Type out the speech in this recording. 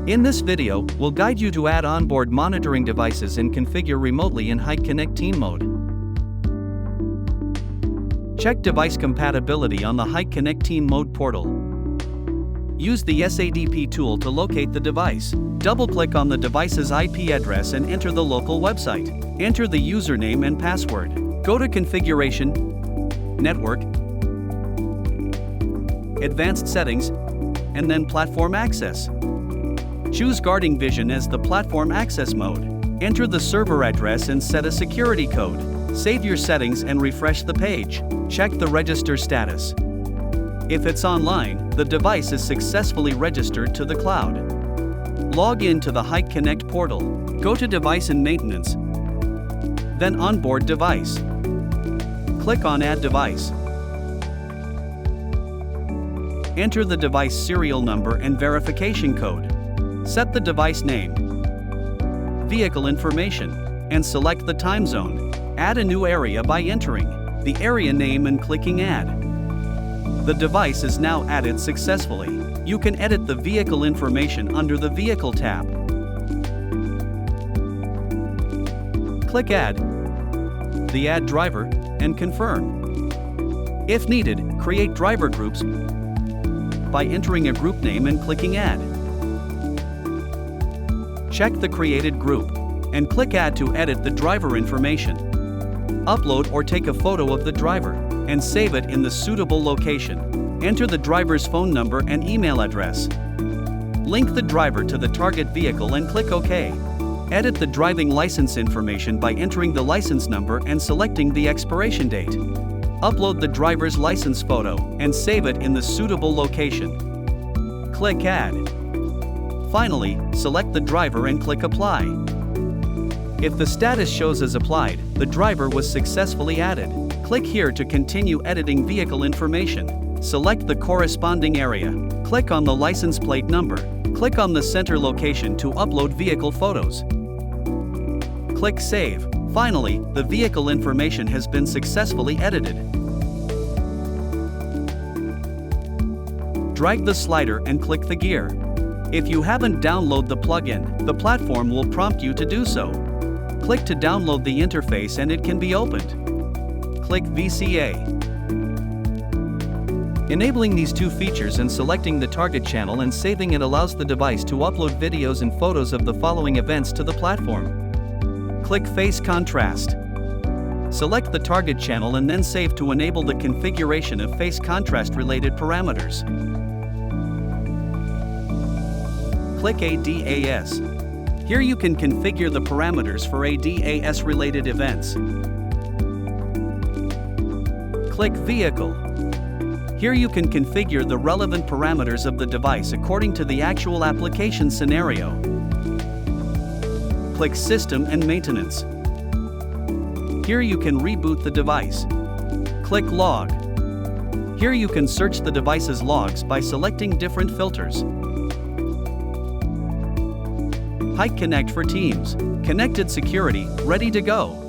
In this video, we'll guide you to add onboard monitoring devices and configure remotely in Hik-Connect Team Mode. Check device compatibility on the Hik-Connect Team Mode portal. Use the SADP tool to locate the device. Double-click on the device's IP address and enter the local website. Enter the username and password. Go to Configuration, Network, Advanced Settings, and then Platform Access. Choose Hikvision as the platform access mode. Enter the server address and set a security code. Save your settings and refresh the page. Check the register status. If it's online, the device is successfully registered to the cloud. Log in to the Hik-Connect portal. Go to Device and Maintenance, then Onboard Device. Click on Add Device. Enter the device serial number and verification code. Set the device name, vehicle information, and select the time zone. Add a new area by entering the area name and clicking Add. The device is now added successfully. You can edit the vehicle information under the Vehicle tab. Click Add the Add driver and confirm. If needed, create driver groups by entering a group name and clicking Add. Check the created group and click Add to edit the driver information. Upload or take a photo of the driver and save it in the suitable location. Enter the driver's phone number and email address. Link the driver to the target vehicle and click OK. Edit the driving license information by entering the license number and selecting the expiration date. Upload the driver's license photo and save it in the suitable location. Click Add. Finally, select the driver and click Apply. If the status shows as applied, the driver was successfully added. Click here to continue editing vehicle information. Select the corresponding area. Click on the license plate number. Click on the center location to upload vehicle photos. Click Save. Finally, the vehicle information has been successfully edited. Drag the slider and click the gear. If you haven't downloaded the plugin, the platform will prompt you to do so. Click to download the interface and it can be opened. Click VCA. Enabling these two features and selecting the target channel and saving it allows the device to upload videos and photos of the following events to the platform. Click Face Contrast. Select the target channel and then save to enable the configuration of face contrast related parameters. Click ADAS. Here you can configure the parameters for ADAS related events. Click Vehicle. Here you can configure the relevant parameters of the device according to the actual application scenario. Click System and Maintenance. Here you can reboot the device. Click Log. Here you can search the device's logs by selecting different filters. Hik-Connect for Teams. Connected security, ready to go.